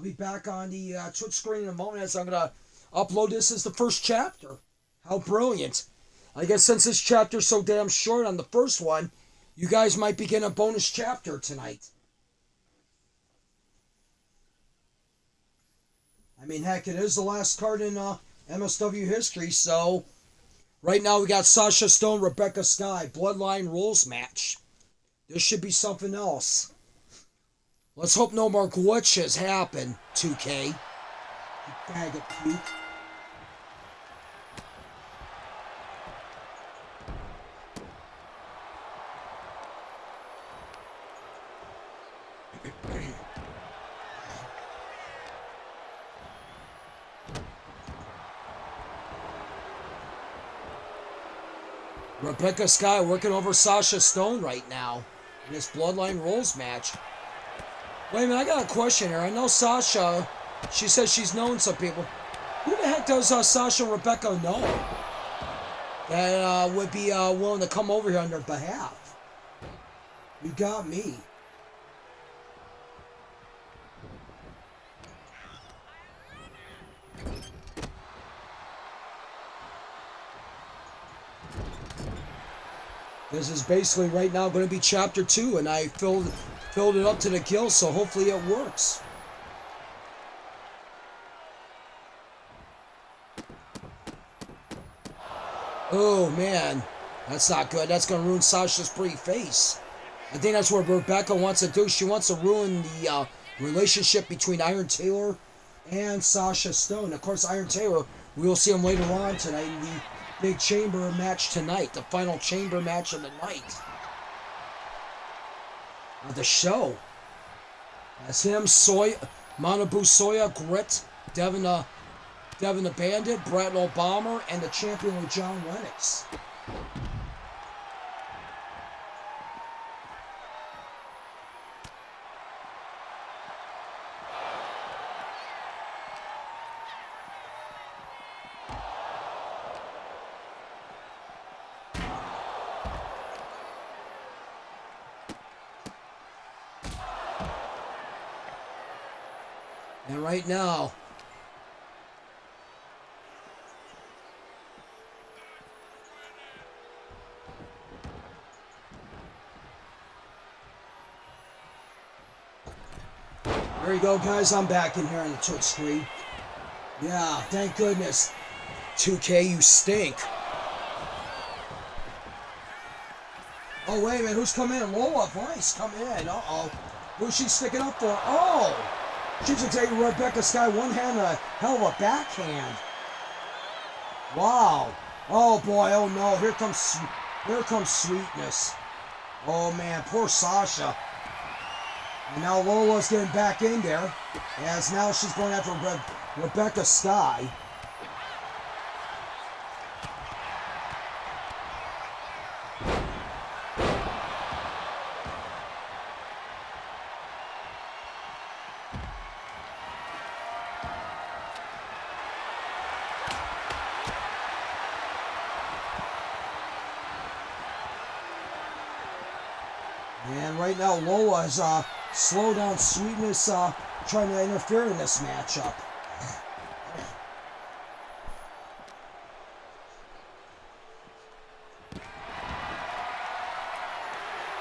be back on the Twitch screen in a moment as I'm going to upload this as the first chapter. How brilliant. I guess since this chapter's so damn short on the first one, you guys might be getting a bonus chapter tonight. I mean, heck, it is the last card in MSW history, so right now we got Sasha Stone, Rebecca Sky, Bloodline rules match. This should be something else. Let's hope no more glitches happen, 2K. You bag of puke. Rebecca Sky working over Sasha Stone right now in this Bloodline Rules match. Wait a minute, I got a question here. I know Sasha, she says she's known some people. Who the heck does Sasha and Rebecca know that would be willing to come over here on their behalf? You got me. This is basically right now going to be chapter 2, and I filled it up to the gill, so hopefully it works. Oh man, that's not good. That's going to ruin Sasha's pretty face. I think that's what Rebecca wants to do. She wants to ruin the relationship between Iron Taylor and Sasha Stone. Of course, Iron Taylor, we will see him later on tonight in the big chamber match tonight, the final chamber match of the night. Of the show. That's him, Minoru Soya, Grit, Devin the Bandit, Brett Bomber, and the champion with John Lennox. And right now, there you go, guys. I'm back in here on the Twitch screen. Yeah, thank goodness. 2K, you stink. Oh, wait a minute. Who's coming in? Lola Vice, come in. Uh-oh. Who's she sticking up for? Oh! She's going to take Rebecca Sky one hand, a hell of a backhand. Wow. Oh, boy. Oh, no. Here comes Sweetness. Oh, man. Poor Sasha. And now Lola's getting back in there, as now she's going after Rebecca Sky. And right now Lola is slow down Sweetness trying to interfere in this matchup.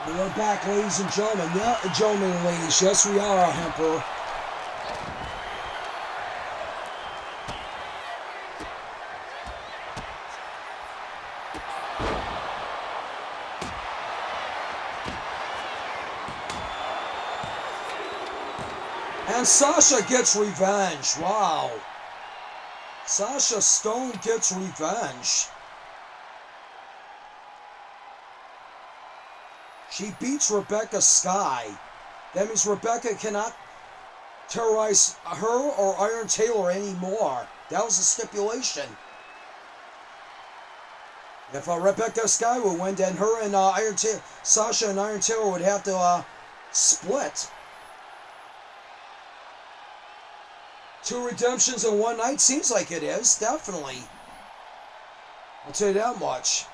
We're back, ladies and gentlemen. Yeah, gentlemen and ladies. Yes, we are, Emperor. And Sasha gets revenge. Wow. Sasha Stone gets revenge. She beats Rebecca Sky. That means Rebecca cannot terrorize her or Iron Taylor anymore. That was the stipulation. If Rebecca Sky would win, then her and Sasha and Iron Taylor would have to split. 2 redemptions in one night? Seems like it is, definitely. I'll tell you that much.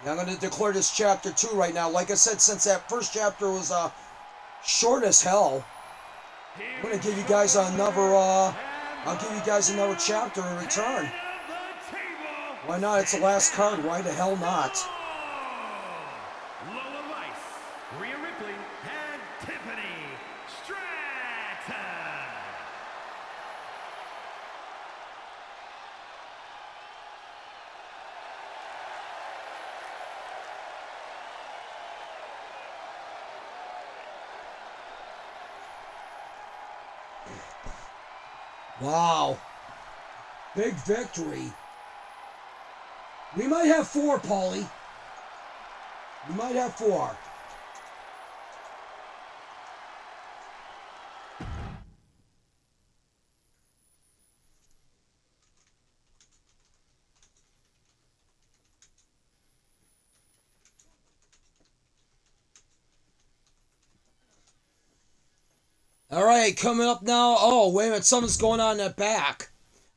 Yeah, I'm going to declare this chapter 2 right now. Like I said, since that first chapter was short as hell. I'm gonna give you guys another. I'll give you guys another chapter in return. Why not? It's the last card. Why the hell not? Wow. Big victory. We might have 4, Paulie. We might have 4. All right, coming up now. Oh, wait a minute. Something's going on in the back.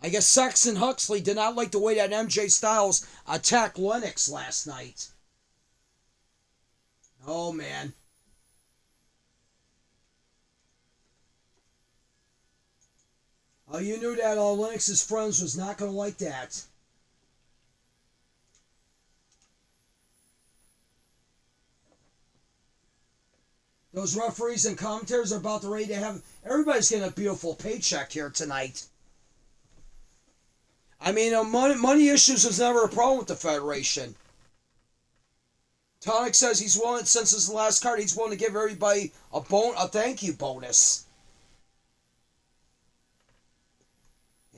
I guess Saxon Huxley did not like the way that MJ Styles attacked Lennox last night. Oh, man. Oh, you knew that Lennox's friends was not going to like that. Those referees and commentators are about ready to have... Everybody's getting a beautiful paycheck here tonight. I mean, money issues was never a problem with the Federation. Tonic says he's willing, since it's the last card, he's willing to give everybody a thank you bonus.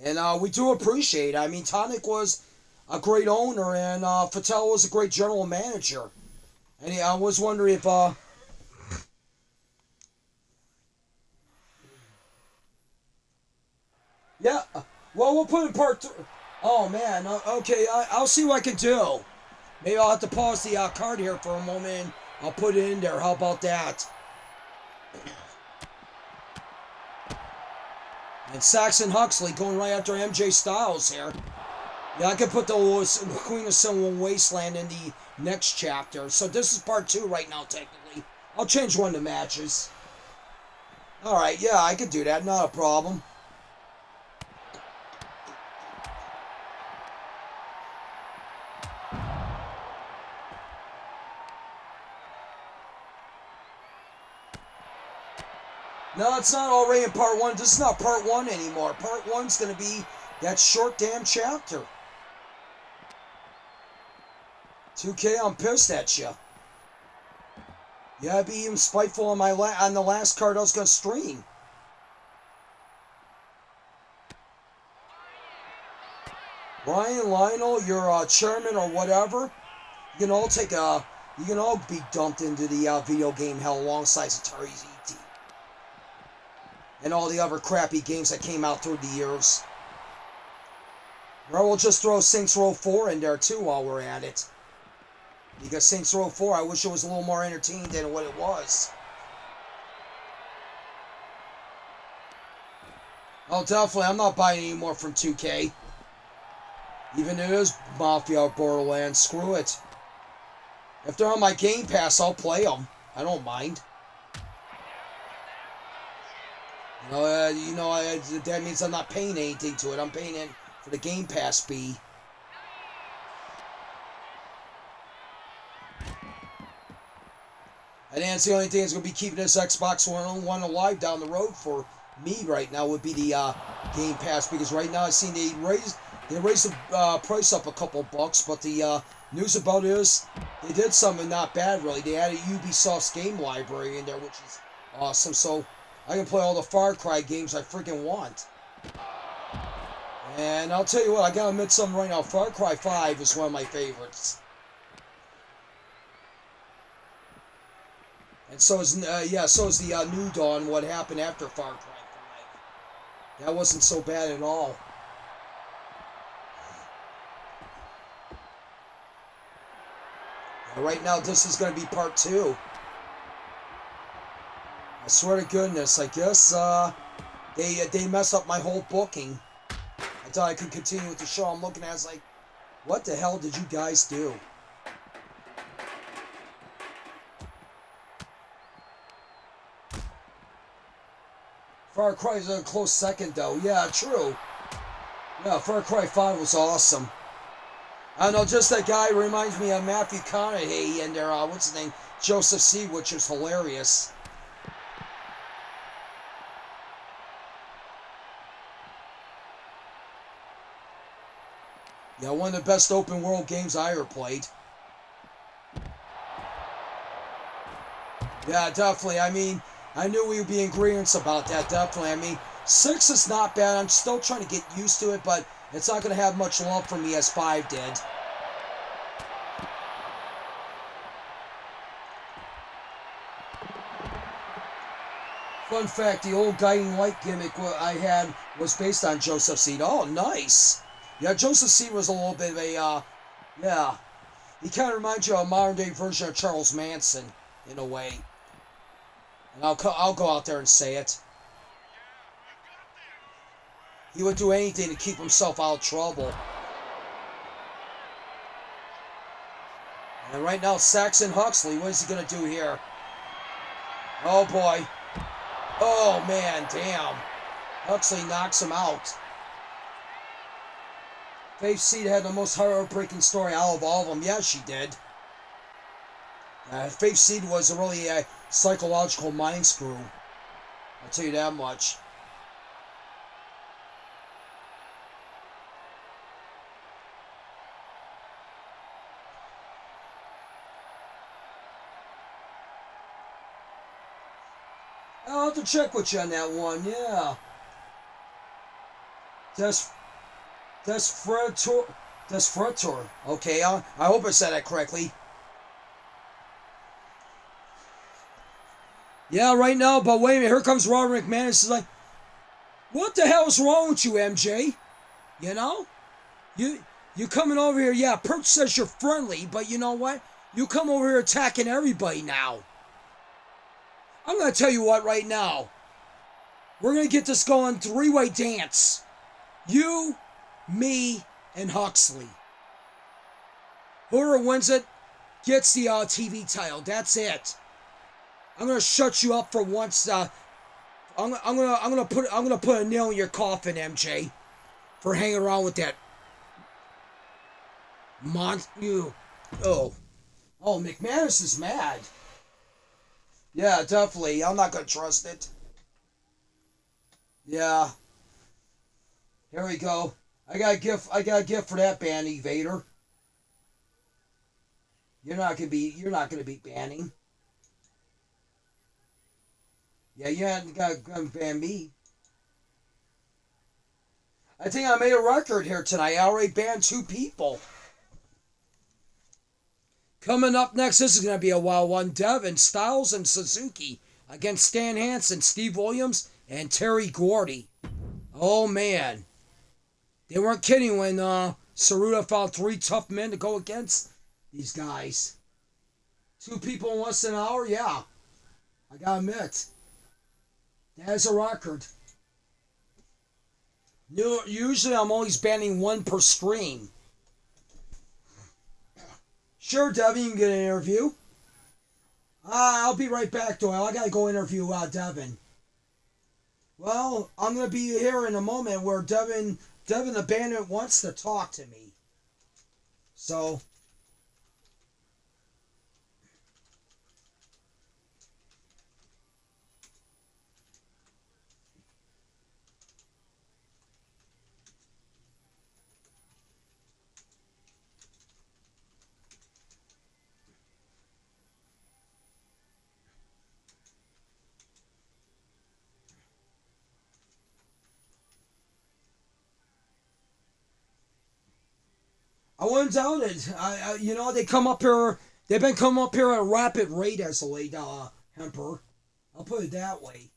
And we do appreciate it. I mean, Tonic was a great owner, and Fattel was a great general manager. And I was wondering if... Yeah, well, we'll put in part 3. Oh, man, okay, I'll see what I can do. Maybe I'll have to pause the card here for a moment, and I'll put it in there. How about that? And Saxon Huxley going right after MJ Styles here. Yeah, I could put the Queen of MSW Wasteland in the next chapter. So this is part 2 right now, technically. I'll change one of the matches. Alright, yeah, I could do that. Not a problem. No, it's not already in part 1. This is not part 1 anymore. Part 1's going to be that short damn chapter. 2K, I'm pissed at you. Yeah, I'd be even spiteful on on the last card I was going to stream. Ryan, Lionel, your chairman or whatever, you can all you can all be dumped into the video game hell alongside Atari's ET. And all the other crappy games that came out through the years. Or we'll just throw Saints Row 4 in there too while we're at it. Because Saints Row 4, I wish it was a little more entertaining than what it was. Oh, definitely, I'm not buying any more from 2K. Even if it is Mafia or Borderlands, screw it. If they're on my Game Pass, I'll play them. I don't mind. That means I'm not paying anything to it. I'm paying it for the Game Pass fee. And that's the only thing that's going to be keeping this Xbox One alive down the road for me right now would be the Game Pass, because right now I've seen they raised the price up a couple bucks, but the news about it is they did something not bad really. They added Ubisoft's game library in there, which is awesome. So I can play all the Far Cry games I freaking want. And I'll tell you what, I gotta admit something right now. Far Cry 5 is one of my favorites. And so is the New Dawn, what happened after Far Cry 5. That wasn't so bad at all. And right now, this is going to be part 2. I swear to goodness, I guess they messed up my whole booking. I thought I could continue with the show. I'm looking at it, it's like, what the hell did you guys do? Far Cry is a close second, though. Yeah, true. Yeah, Far Cry 5 was awesome. I don't know, just that guy reminds me of Matthew McConaughey and their, what's his name? Joseph C., which was hilarious. Yeah, one of the best open world games I ever played. Yeah, definitely. I mean, I knew we would be in agreement about that, definitely. I mean, 6 is not bad. I'm still trying to get used to it, but it's not going to have much love for me as 5 did. Fun fact, the old guiding light gimmick I had was based on Joseph Seed. Oh, nice. Yeah, Joseph Seed was a little bit of a, yeah. He kind of reminds you of a modern-day version of Charles Manson, in a way. And I'll go out there and say it. He would do anything to keep himself out of trouble. And right now, Saxon Huxley, what is he going to do here? Oh, boy. Oh, man, damn. Huxley knocks him out. Faith Seed had the most heartbreaking story out of all of them. Yeah, she did. Faith Seed was really a psychological mind screw. I'll tell you that much. I'll have to check with you on that one, yeah. Desfrator. Okay, I hope I said that correctly. Yeah, right now, but wait a minute, here comes Robert McManus. He's like, what the hell is wrong with you, MJ? You know? You coming over here, yeah, Perch says you're friendly, but you know what? You come over here attacking everybody now. I'm going to tell you what right now. We're going to get this going, 3-way dance. You, me, and Huxley. Whoever wins it gets the TV title. That's it. I'm gonna shut you up for once. I'm gonna put a nail in your coffin, MJ, for hanging around with that you. Oh, McManus is mad. Yeah, definitely. I'm not gonna trust it. Yeah. Here we go. I got a gift for that ban evader. You're not gonna be banning. Yeah, you haven't got to ban me. I think I made a record here tonight. I already banned 2 people. Coming up next, this is going to be a wild one. Devin, Styles, and Suzuki against Stan Hansen, Steve Williams, and Terry Gordy. Oh, man. They weren't kidding when Saruta found 3 tough men to go against these guys. 2 people in less than an hour? Yeah. I gotta admit. That's a record. Usually I'm always banning 1 per stream. Sure, Devin, you can get an interview. I'll be right back, Doyle. I gotta go interview Devin. Well, I'm gonna be here in a moment where Devin the Bandit wants to talk to me. So... I wouldn't doubt it. They come up here. They've been coming up here at a rapid rate as of late, Hemper. I'll put it that way.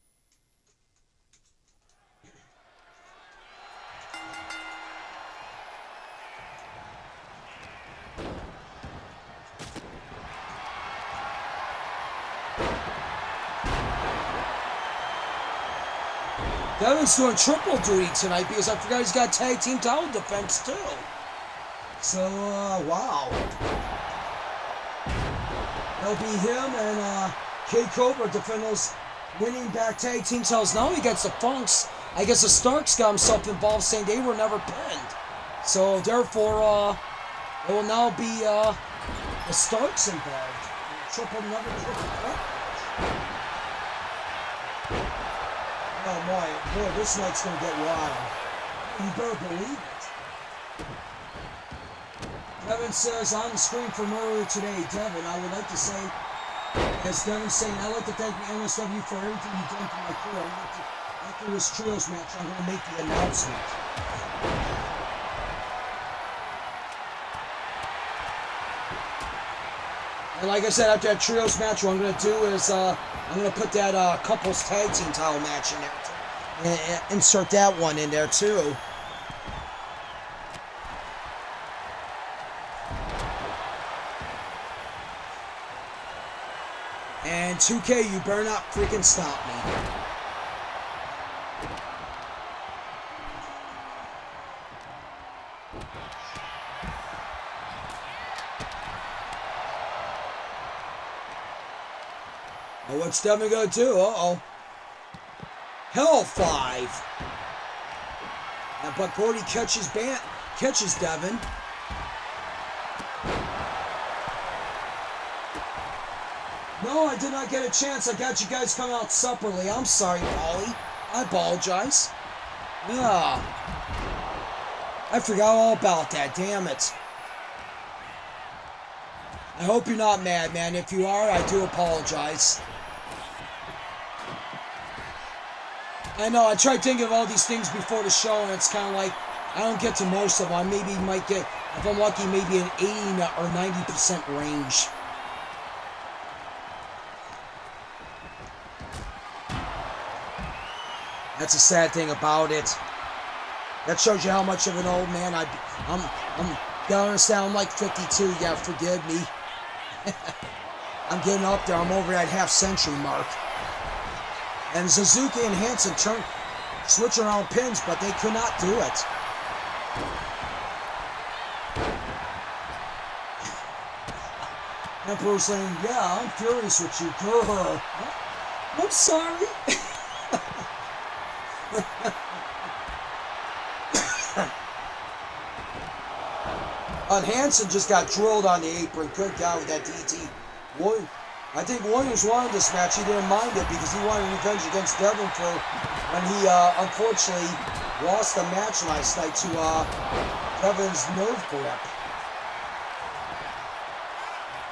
Devin's doing triple duty tonight because I forgot he's got tag team title defense too. So, wow. It'll be him and Cobra defend those winning back tag team titles. Now he gets the Funks. I guess the Starks got himself involved, saying they were never pinned. So therefore, it will now be the Starks involved. Another triple threat. Oh boy, this night's gonna get wild. You better believe it. Devin says, on the screen for Minoru today. Devin, I would like to say, as Devin saying, I'd like to thank the MSW for everything you've done for my career. After this trios match, I'm going to make the announcement. And like I said, after that trios match, what I'm going to do is I'm going to put that couples tag team title match in there. And insert that one in there too. And 2K, you better not freaking stop me. Oh, what's Devin gonna do? Uh-oh. Hell 5. Yeah, but Gordy catches Devin. No, I did not get a chance. I got you guys coming out separately. I'm sorry, Paulie. I apologize. Yeah. I forgot all about that. Damn it. I hope you're not mad, man. If you are, I do apologize. I know, I tried thinking of all these things before the show, and it's kind of like, I don't get to most of them. I maybe might get, if I'm lucky, maybe an 80 or 90% range. That's a sad thing about it. That shows you how much of an old man I'm you gotta understand, I'm like 52, yeah, forgive me. I'm getting up there, I'm over that half-century mark. And Suzuki and Hansen switch around pins, but they could not do it. Emperor saying, yeah, I'm furious with you, girl. I'm sorry. Hansen just got drilled on the apron. Good guy with that DT. I think Williams wanted this match. He didn't mind it because he wanted revenge against Devin for when he unfortunately lost the match last night to Devin's nerve grip.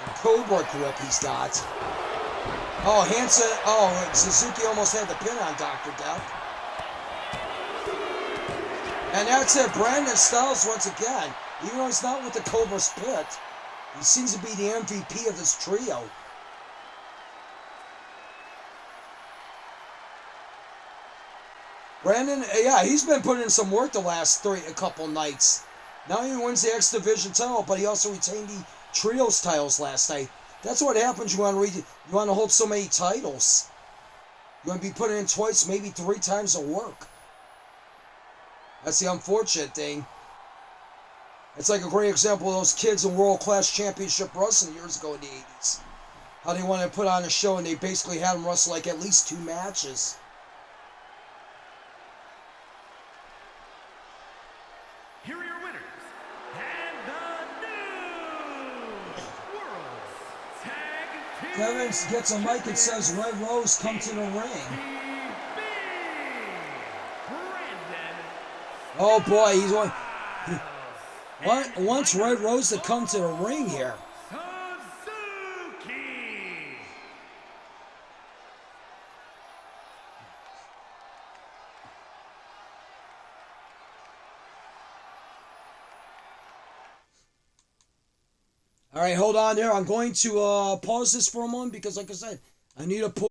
And Cobra grip he's got. Oh, Hansen. Oh, Suzuki almost had the pin on Dr. Death. And that's it. Brandon Styles once again. Even though he's not with the Cobra Spit, he seems to be the MVP of this trio. Brandon, yeah, he's been putting in some work the last a couple nights. Not only wins the X Division title, but he also retained the Trios titles last night. That's what happens. You want to hold so many titles. You want to be putting in twice, maybe 3 times the work. That's the unfortunate thing. It's like a great example of those kids in World Class Championship Wrestling years ago in the 80s. How they wanted to put on a show and they basically had them wrestle like at least 2 matches. Here are your winners, and the new World Tag Team. Devin gets a mic and says, Red Rose, come to the ring. Oh boy, he's one. Wants Red Rose to come to the ring here. Suzuki. All right, hold on there. I'm going to pause this for a moment because, like I said, I need to pull.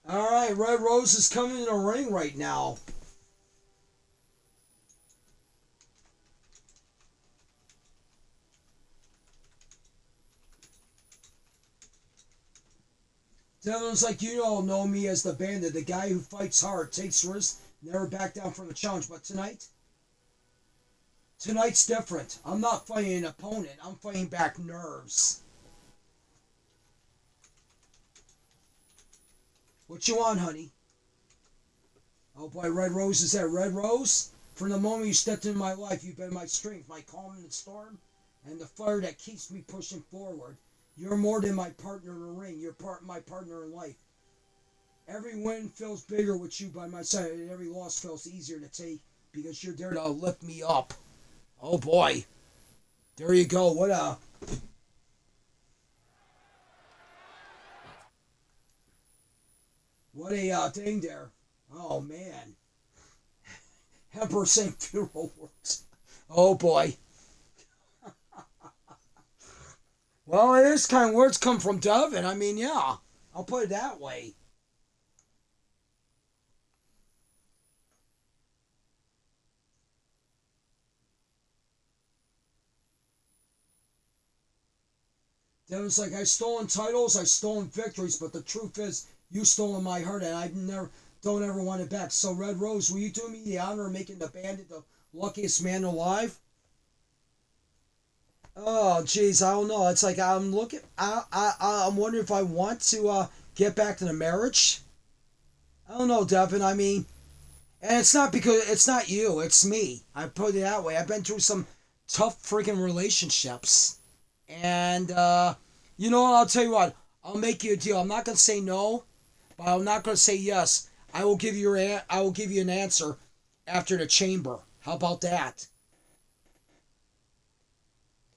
Alright, Red Rose is coming in the ring right now. Devin's like, you all know me as the Bandit, the guy who fights hard, takes risks, never back down from a challenge. But tonight's different. I'm not fighting an opponent. I'm fighting back nerves. What you want, honey? Oh boy, Red Rose is there. Red Rose, from the moment you stepped into my life, you've been my strength, my calm in the storm, and the fire that keeps me pushing forward. You're more than my partner in the ring. You're my partner in life. Every win feels bigger with you by my side, and every loss feels easier to take because you're there to lift me up. Oh boy. There you go. What a thing there. Oh man. Emperor St. Funeral words. Oh boy. Well, it is kind of words come from Devin. I mean, yeah. I'll put it that way. Devin's like, I've stolen titles, I've stolen victories, but the truth is, you stolen my heart, and I don't ever want it back. So, Red Rose, will you do me the honor of making the Bandit the luckiest man alive? Oh, jeez, I don't know. It's like I'm looking. I'm wondering if I want to get back to the marriage. I don't know, Devin. I mean, and it's not because it's not you. It's me. I put it that way. I've been through some tough freaking relationships, and you know what? I'll tell you what. I'll make you a deal. I'm not gonna say no, but I'm not gonna say yes. I will give you an answer after the chamber. How about that?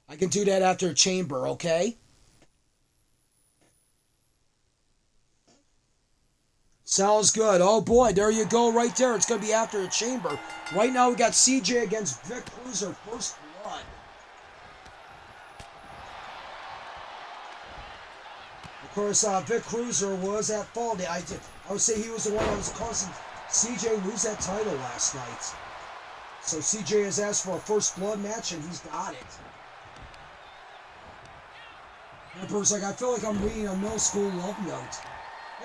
I can do that after a chamber, okay? Sounds good. Oh boy, there you go right there. It's going to be after a chamber. Right now we got CJ against Vic Cruiser, first blood. Of course, Vic Cruiser was at fault. I would say he was the one that was causing CJ lose that title last night. So CJ has asked for a first blood match and he's got it. Emperor's like, I feel like I'm reading a middle school love note.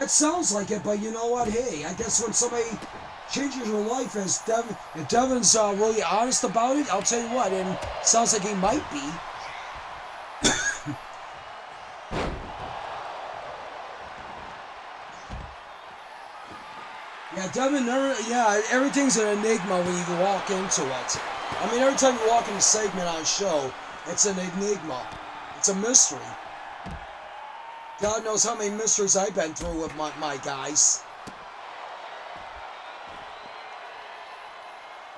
It sounds like it, but you know what? Hey, I guess when somebody changes your life, as Devin, if Devin's really honest about it, I'll tell you what, and it sounds like he might be. Yeah, Devin, everything's an enigma when you walk into it. I mean, every time you walk in a segment on a show, it's an enigma. It's a mystery. God knows how many mysteries I've been through with my guys.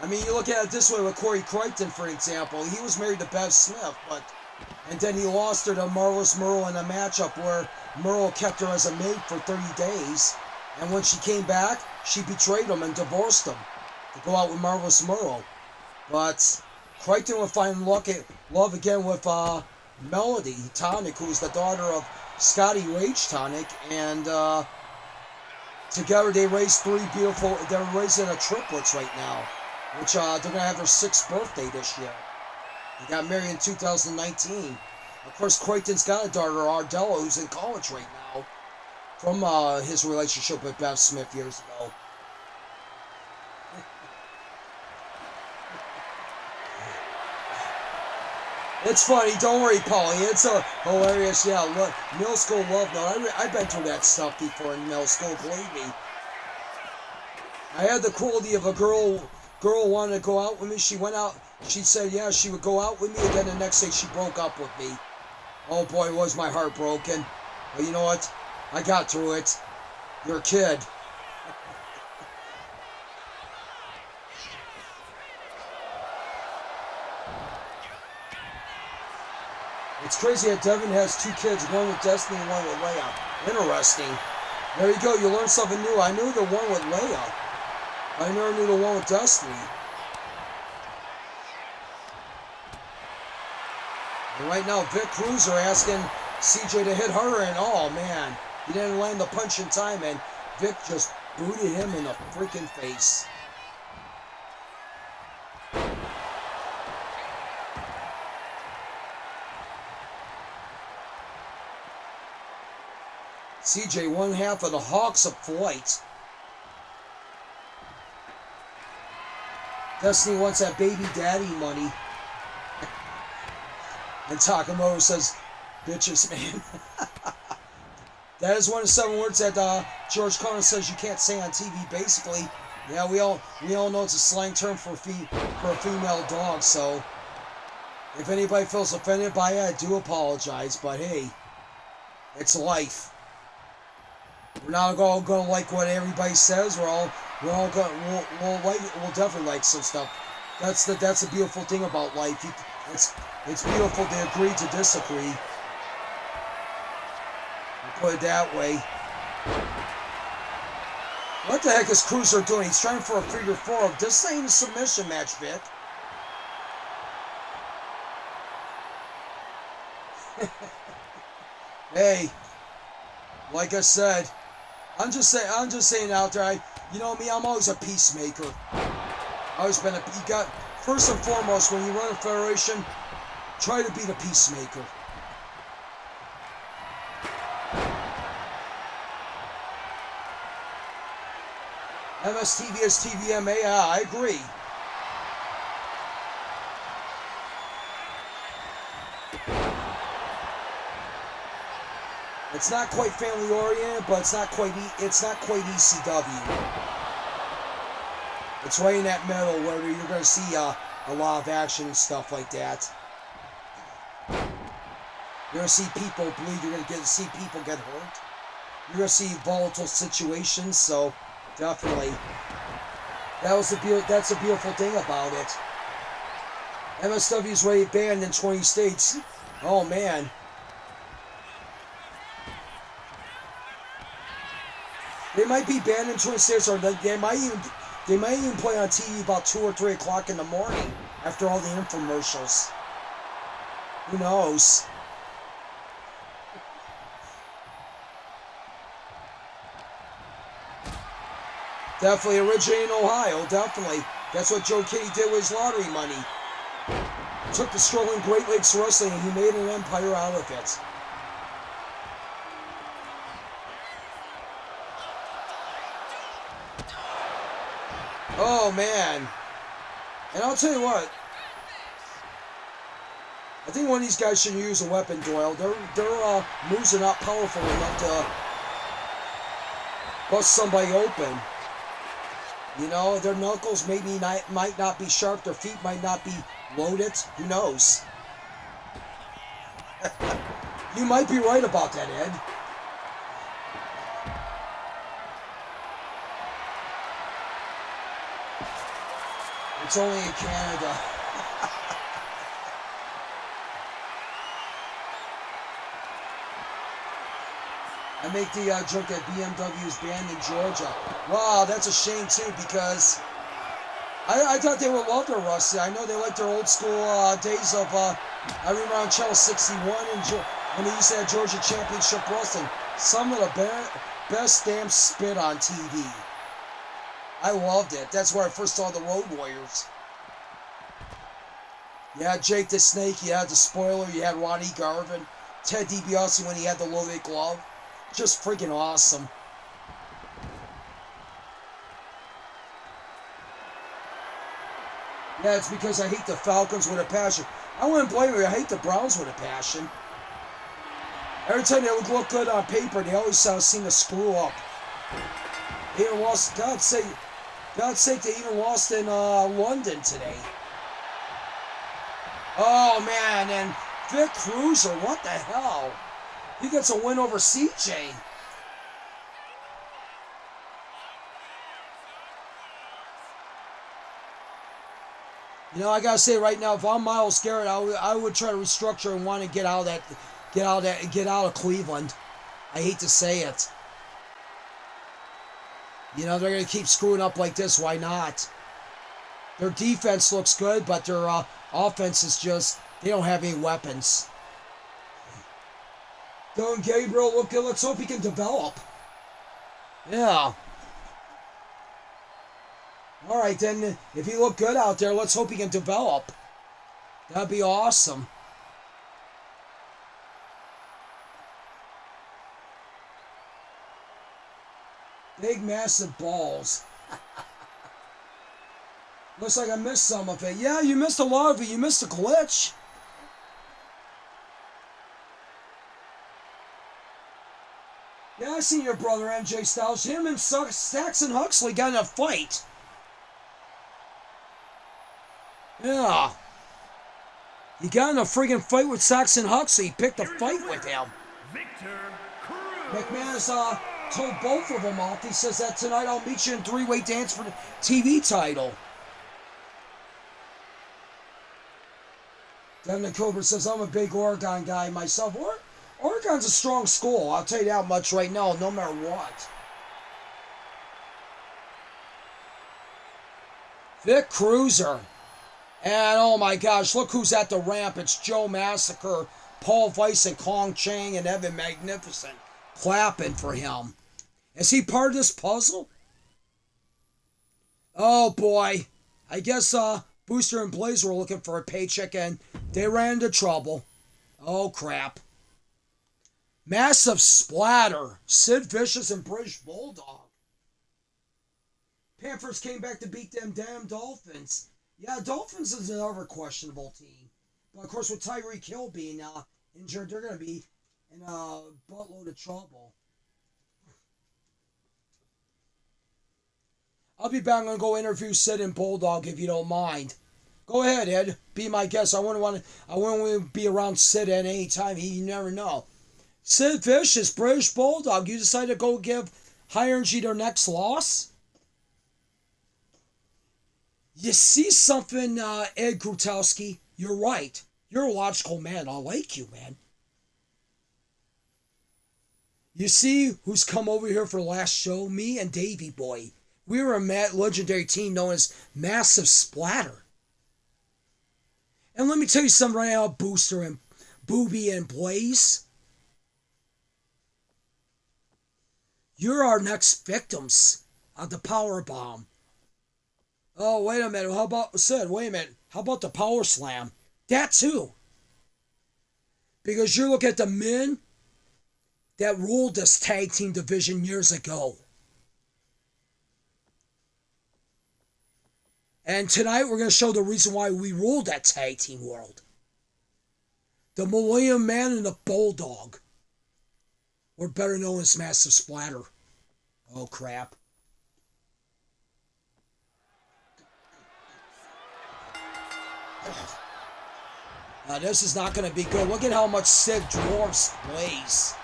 I mean, you look at it this way with Corey Crichton, for example. He was married to Bev Smith, and then he lost her to Marvelous Merle in a matchup where Merle kept her as a maid for 30 days. And when she came back, she betrayed him and divorced him to go out with Marvelous Merle. But Crichton would find love again with Melody Tonic, who's the daughter of Scotty Rage Tonic, and together they raised they're raising a triplets right now, which they're going to have their 6th birthday this year. They got married in 2019. Of course, Crichton's got a daughter, Ardella, who's in college right now, from his relationship with Bev Smith years ago. It's funny, don't worry, Paulie. It's a hilarious, middle school love note. I've been through that stuff before in middle school, believe me. I had the quality of a girl wanted to go out with me. She went out, she said, yeah, she would go out with me, and then the next day she broke up with me. Oh boy, was my heart broken. But you know what? I got through it. You're a kid. It's crazy that Devin has 2 kids, one with Destiny and one with Leia. Interesting. There you go, you learned something new. I knew the one with Leia. I never knew the one with Destiny. And right now, Vic Cruiser asking CJ to hit her, and oh man, he didn't land the punch in time, and Vic just booted him in the freaking face. CJ, one half of the Hawks of Flight. Destiny wants that baby daddy money. And Takamoto says, bitches, man. That is one of 7 words that George Carlin says you can't say on TV, basically. Yeah, we all know it's a slang term for a female dog, so if anybody feels offended by it, I do apologize, but hey, it's life. We're not all going to like what everybody says. We'll definitely like some stuff. That's the beautiful thing about life. It's beautiful to agree to disagree. I'll put it that way. What the heck is Cruiser doing? He's trying for a figure 4. This ain't a submission match, Vic. Hey, like I said, I'm just saying out there. You know me, I'm always a peacemaker. Always been first and foremost, when you run a federation, try to be the peacemaker. MSTV is TVMA, I agree. It's not quite family oriented, but it's not quite ECW. It's right in that middle where you're going to see a lot of action and stuff like that. You're going to see people bleed. You're going to see people get hurt. You're going to see volatile situations. So definitely, that's a beautiful thing about it. MSW's already banned in 20 states. Oh man. They might be banned in 20 states, or they might even play on TV about 2 or 3 o'clock in the morning after all the infomercials. Who knows? Definitely originated in Ohio, definitely. That's what Joe Kitty did with his lottery money. Took the struggling Great Lakes Wrestling and he made an empire out of it. Oh man. And I'll tell you what. I think one of these guys should use a weapon, Doyle. Their moves are not powerful enough to bust somebody open. You know, their knuckles might not be sharp, their feet might not be loaded. Who knows? You might be right about that, Ed. It's only in Canada. I make the joke that BMW is banned in Georgia. Wow, that's a shame too, because I thought they would love their wrestling. I know they like their old school days of, I remember on Channel 61 when they used to have Georgia Championship Wrestling. Some of the best damn spit on TV. I loved it. That's where I first saw the Road Warriors. You had Jake the Snake, you had the Spoiler, you had Ronnie Garvin, Ted DiBiase when he had the loaded glove. Just freaking awesome. Yeah, it's because I hate the Falcons with a passion. I wouldn't blame you. I hate the Browns with a passion. Every time they would look good on paper, they always seem to screw up. They even lost, God's sake, they even lost in London today. Oh man, and Vic Cruiser, what the hell? He gets a win over CJ. You know, I gotta say right now, if I'm Myles Garrett, I would try to restructure and want to get out of Cleveland. I hate to say it. You know, they're gonna keep screwing up like this. Why not? Their defense looks good, but their offense is just, they don't have any weapons. Dylan Gabriel, look good. Let's hope he can develop. Yeah. All right, then, if he look good out there, let's hope he can develop. That'd be awesome. Big, massive balls. Looks like I missed some of it. Yeah, you missed a lot of it. You missed a glitch. Yeah, I seen your brother, MJ Styles. Him and Saxon Huxley got in a fight. Yeah. He got in a friggin' fight with Saxon Huxley. He picked a fight with him. McMahon has told both of them off. He says that tonight I'll meet you in three-way dance for the TV title. Devin the Cobra says, I'm a big Oregon guy myself. Oregon's a strong school. I'll tell you that much right now, no matter what. Vic Cruiser. And oh my gosh, look who's at the ramp. It's Joe Massacre, Paul Weiss, and Kong Chang, and Evan Magnificent clapping for him. Is he part of this puzzle? Oh boy. I guess Booster and Blaze were looking for a paycheck and they ran into trouble. Oh crap. Massive Splatter. Sid Vicious and British Bulldog. Panthers came back to beat them damn Dolphins. Yeah, Dolphins is another questionable team. But of course with Tyreek Hill being injured, they're going to be in a buttload of trouble. I'll be back. I'm going to go interview Sid and Bulldog if you don't mind. Go ahead, Ed. Be my guest. I wouldn't want to be around Sid at any time. You never know. Sid Vicious, British Bulldog. You decided to go give High Energy their next loss? You see something, Ed Grutowski? You're right. You're a logical man. I like you, man. You see who's come over here for the last show? Me and Davey Boy. We were a legendary team known as Massive Splatter. And let me tell you something right now, Booster and Booby and Blaze. You're our next victims of the power bomb. Oh, wait a minute. How about, Sid, wait a minute. How about the power slam? That too. Because you look at the men that ruled this tag team division years ago. And tonight we're going to show the reason why we ruled that tag team world. The Millennium Man and the Bulldog. Or better known as Massive Splatter. Oh crap. Now this is not going to be good. Look at how much Sid dwarfs Blaze.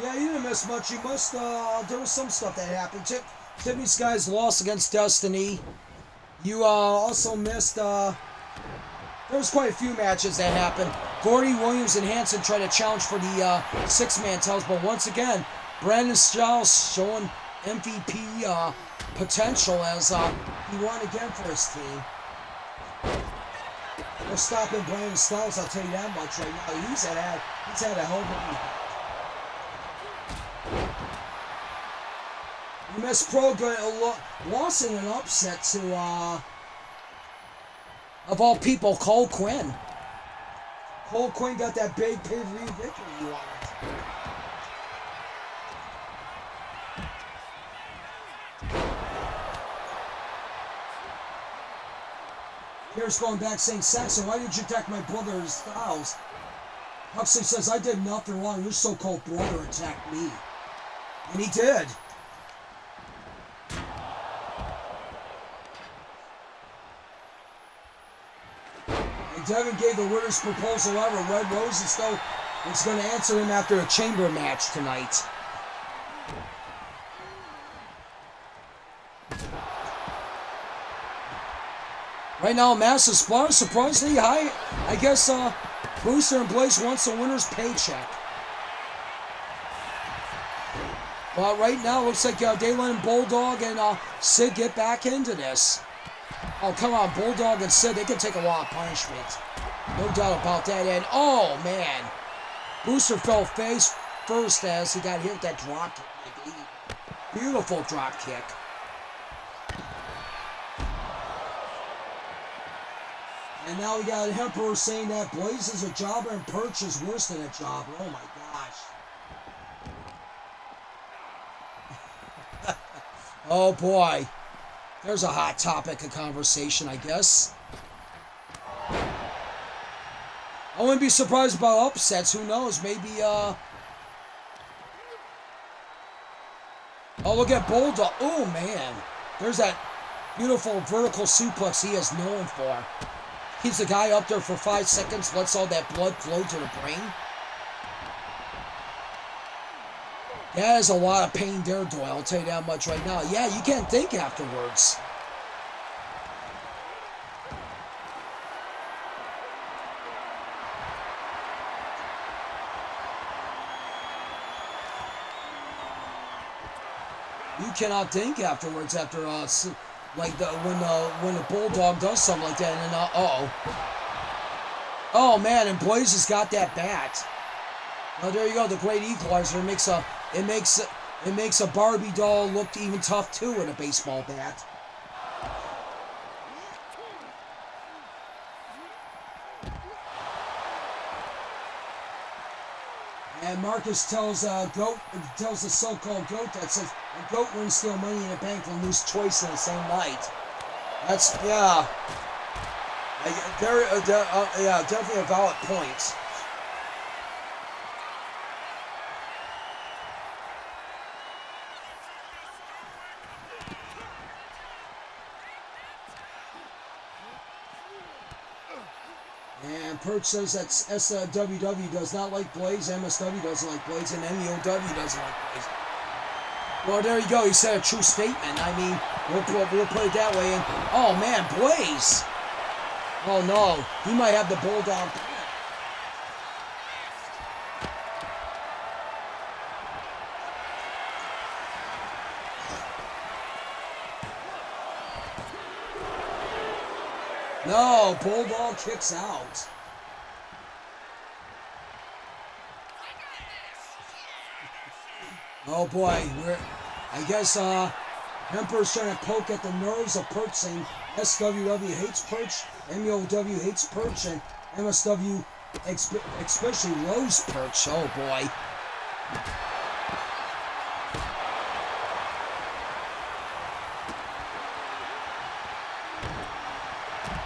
Yeah, you didn't miss much. You must, there was some stuff that happened. Tiffany's guys lost against Destiny. You also missed, there was quite a few matches that happened. Gordy, Williams, and Hansen tried to challenge for the six-man titles, but once again, Brandon Styles showing MVP potential as he won again for his team. No stopping Brandon Styles, I'll tell you that much right now. He's had a hell of a week. Miss Pro lost in an upset to, of all people, Cole Quinn. Cole Quinn got that big pay-per-view victory he wanted. Here's going back saying, Saxon, why did you attack my brother Styles? Huxley says, I did nothing wrong. Your so-called brother attacked me. And he did. And Devin gave the weirdest proposal ever. Red Roses, though, is going to answer him after a chamber match tonight. Right now, massive splatter, surprisingly high. I guess Booster and Blaze wants the winner's paycheck. But right now, looks like Daylan and Bulldog and Sid get back into this. Oh, come on, Bulldog and Sid, they can take a lot of punishment. No doubt about that. And, oh, man. Booster fell face first as he got hit with that drop kick. Beautiful drop kick. And now we got Emperor saying that Blaze is a jobber and Perch is worse than a jobber. Oh, my gosh. Oh, boy. There's a hot topic of conversation, I guess. I wouldn't be surprised about upsets. Who knows? Maybe, Oh, look at Bulldog. Oh, man. There's that beautiful vertical suplex he is known for. Keeps the guy up there for 5 seconds, lets all that blood flow to the brain. That is a lot of pain there, Doyle. I'll tell you that much right now. Yeah, you can't think afterwards. You cannot think afterwards after like when the Bulldog does something like that, and then oh man, and Blaze has got that bat. Oh, there you go, the great equalizer. It makes a Barbie doll look even tough too with a baseball bat. And Marcus tells tells the so-called goat that says a goat wouldn't steal money in a bank and lose choice in the same night. That's yeah. Yeah, definitely a valid point. And Perch says that SWW does not like Blaze, MSW doesn't like Blaze, and MEOW doesn't like Blaze. Well, there you go. He said a true statement. I mean, we'll put it that way. And oh man, Blaze! Oh no, he might have the Bulldog. No, Bulldog kicks out. Oh boy, I guess Emperor's trying to poke at the nerves of Perch, saying SWW hates Perch, MEOW hates Perch, and MSW especially loves Perch. Oh boy.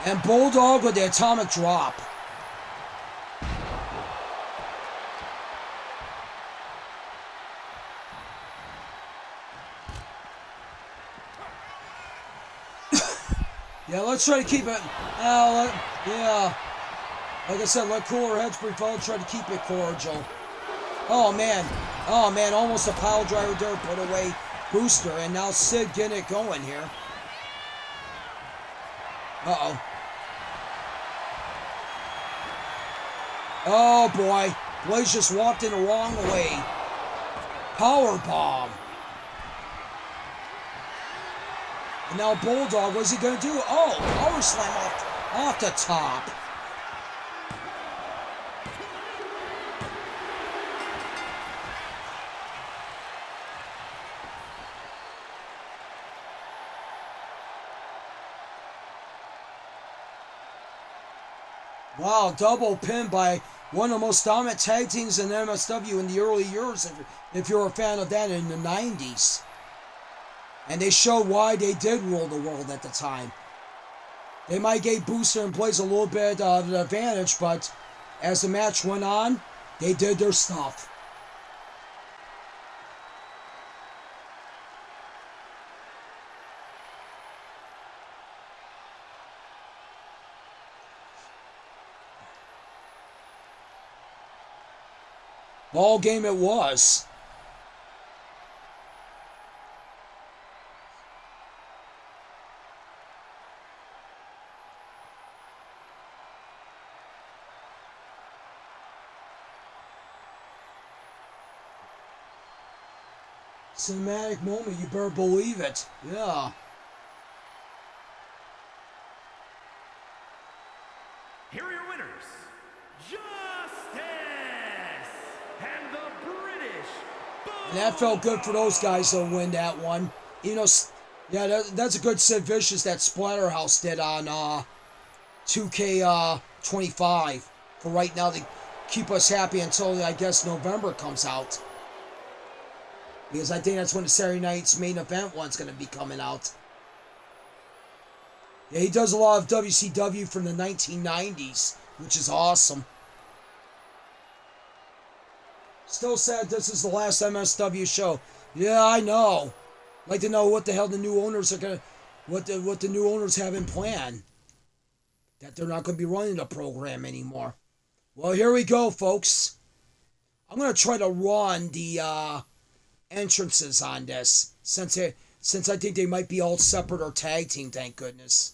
And Bulldog with the atomic drop. Yeah, let's try to keep it. Yeah. Like I said, let cooler heads prevail. Try to keep it cordial. Oh man. Almost a pile driver there. Put away Booster. And now Sid getting it going here. Uh-oh. Oh boy, Blaze just walked in the wrong way. Power bomb. And now Bulldog, what's he gonna do? Oh, power slam off the top. Wow, double pin by one of the most dominant tag teams in MSW in the early years, if you're a fan of that, in the 90s. And they showed why they did rule the world at the time. They might give Booster and Blaze a little bit of an advantage, but as the match went on, they did their stuff. Ball game it was. Cinematic moment, you better believe it. Yeah. Here are your winners, Justice and the British Bulldog. And that felt good for those guys to win that one. You know, yeah, that's a good Sid Vicious that Splatter House did on 2K25 for right now to keep us happy until, I guess, November comes out. Because I think that's when the Saturday night's main event one's going to be coming out. Yeah, he does a lot of WCW from the 1990s, which is awesome. Still sad this is the last MSW show. Yeah, I know. Like to know what the hell the new owners are gonna, what the new owners have in plan. That they're not going to be running the program anymore. Well, here we go, folks. I'm gonna try to run the entrances on this since I think they might be all separate or tag team. Thank goodness.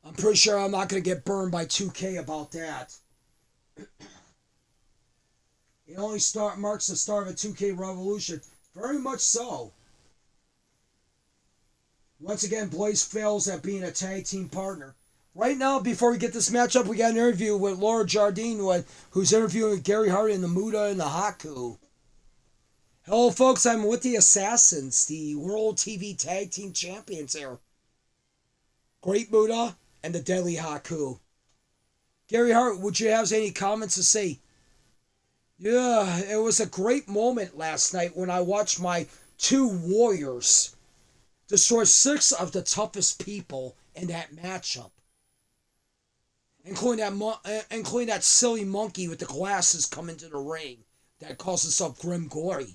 I'm pretty sure I'm not gonna get burned by 2K about that. It only marks the start of a 2K revolution. Very much so. Once again, Blaze fails at being a tag team partner. Right now, before we get this matchup, we got an interview with Laura Jardine, who's interviewing Gary Hart and the Muda and the Haku. Hello, folks. I'm with the Assassins, the World TV Tag Team Champions here. Great Muda and the Deadly Haku. Gary Hart, would you have any comments to say? Yeah, it was a great moment last night when I watched my two Warriors destroy 6 of the toughest people in that matchup. Including that silly monkey with the glasses coming to the ring that calls himself Grim Gordy.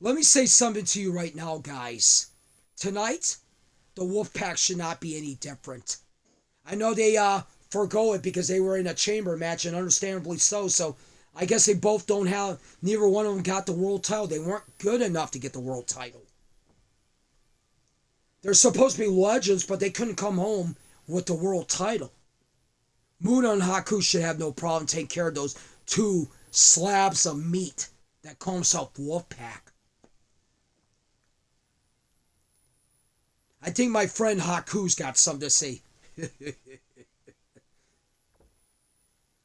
Let me say something to you right now, guys. Tonight, the Wolfpack should not be any different. I know they forgo it because they were in a chamber match, and understandably so. So I guess they both don't have, neither one of them got the world title. They weren't good enough to get the world title. They're supposed to be legends, but they couldn't come home with the world title. Muda and Haku should have no problem taking care of those 2 slabs of meat that call himself Wolfpack. I think my friend Haku's got something to say.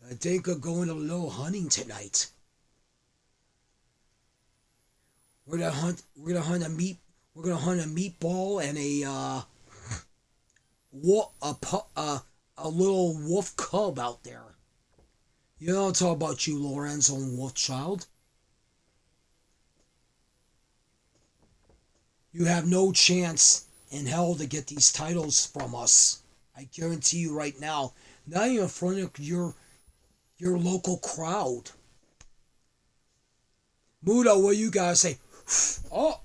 I think we're going a little hunting tonight. We're gonna hunt a meatball and a little wolf cub out there. You know, I'll talk about you, Lorenzo and Wolfchild. You have no chance in hell to get these titles from us. I guarantee you right now. Not even in front of your local crowd. Muda, what you guys say? Oh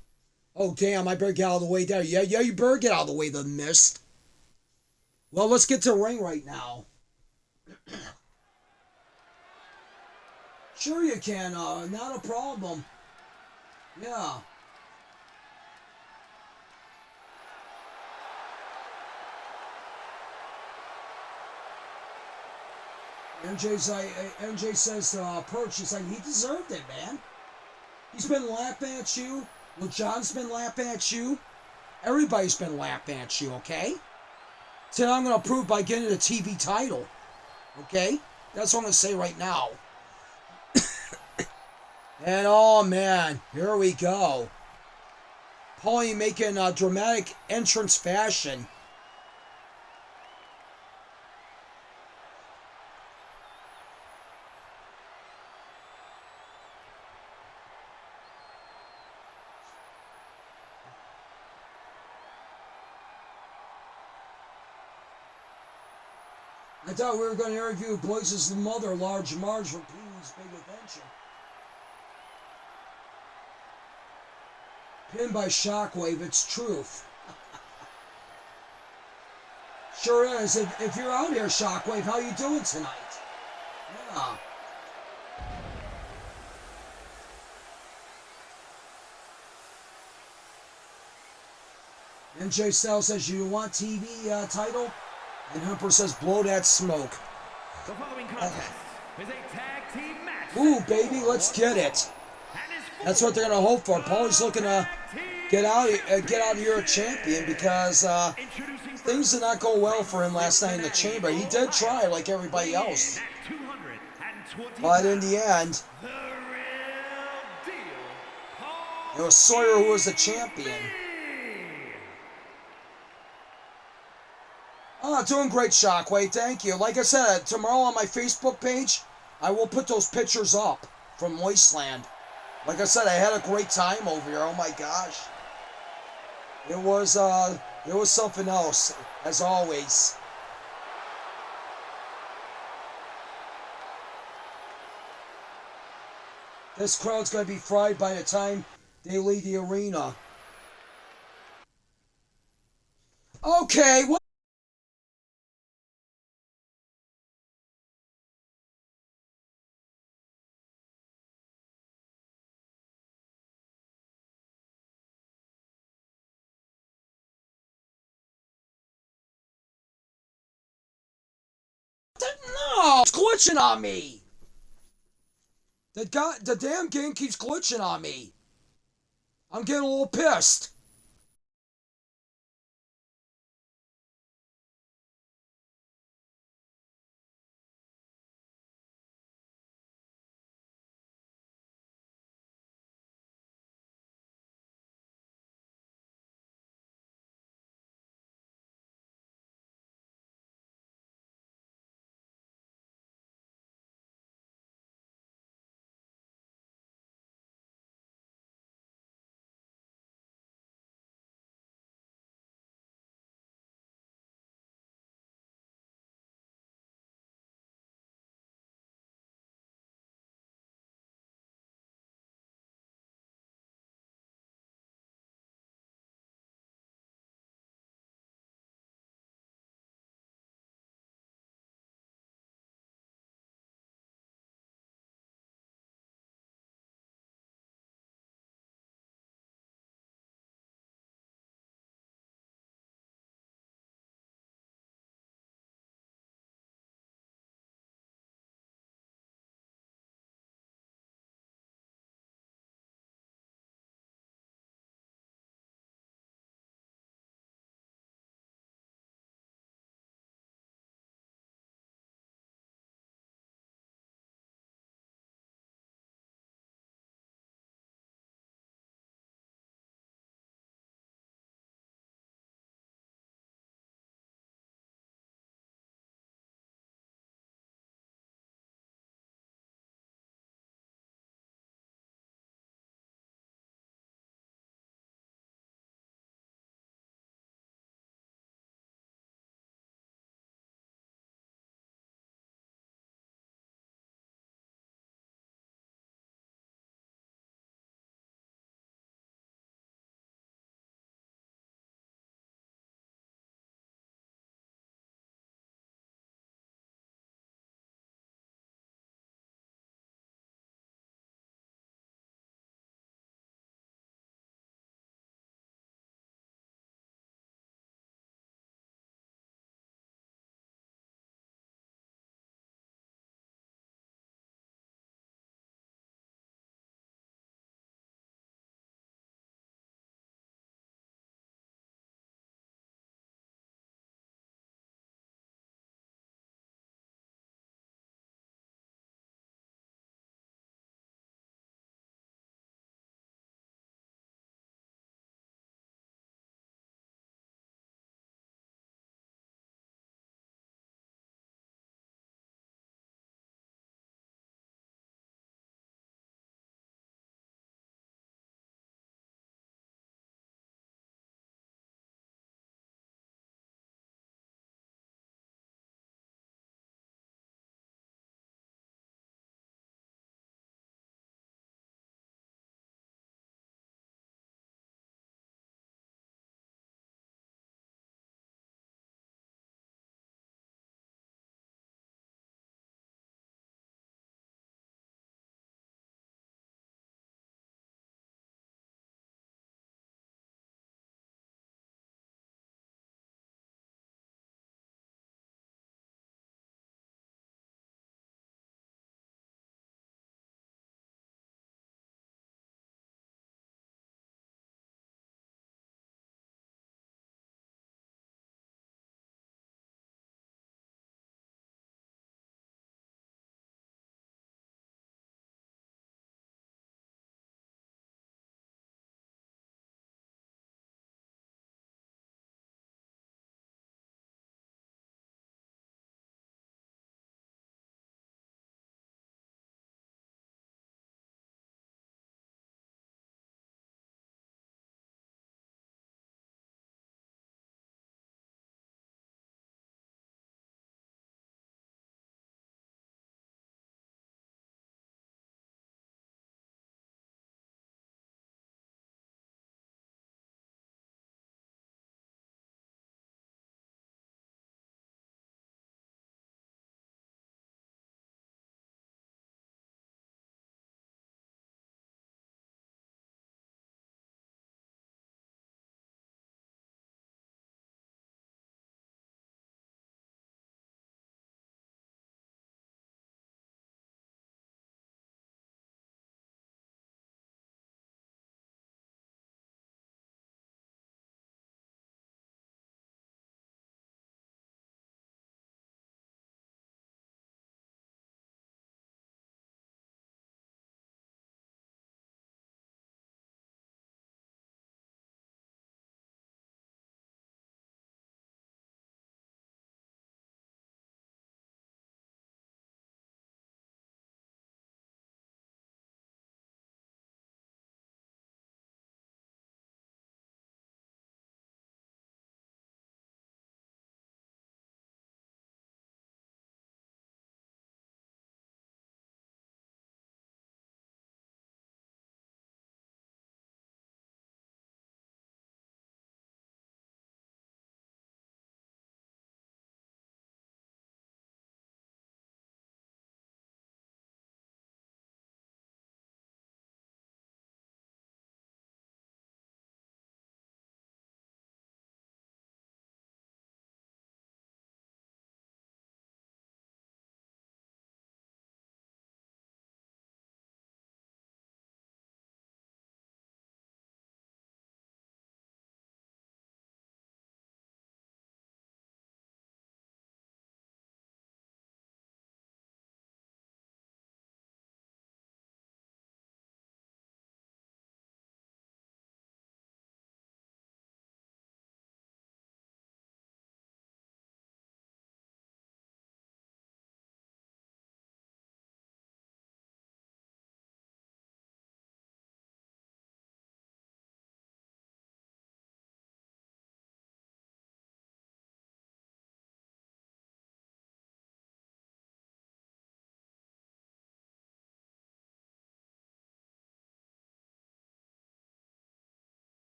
damn, I better get out of the way there. Yeah, you better get out of the way of the mist. Well, let's get to the ring right now. Sure you can, not a problem. Yeah. MJ says Perch, he's like, he deserved it, man. He's been laughing at you. Well, John's been laughing at you. Everybody's been laughing at you, okay? So I'm going to prove by getting the TV title. Okay? That's what I'm going to say right now. And oh man, here we go. Paulie making a dramatic entrance fashion. I thought we were going to interview Blaze's mother, Large Marge, from Pee-wee's Big Adventure. Pinned by Shockwave, it's truth. Sure is. If you're out here, Shockwave, how you doing tonight? Yeah. MJ Styles says, you want TV title? And Humper says, blow that smoke. The following contest is a tag team match. Ooh, baby, let's get it. That's what they're gonna hope for. Paulie's looking to get out of here a champion because things did not go well for him last night in the chamber. He did try like everybody else, but in the end, it was Sawyer who was the champion. Oh, doing great, Shockwave. Thank you. Like I said, tomorrow on my Facebook page, I will put those pictures up from Wasteland. Like I said, I had a great time over here. Oh my gosh. It was something else, as always. This crowd's gonna be fried by the time they leave the arena. Okay, what? No! It's glitching on me! The damn game keeps glitching on me. I'm getting a little pissed.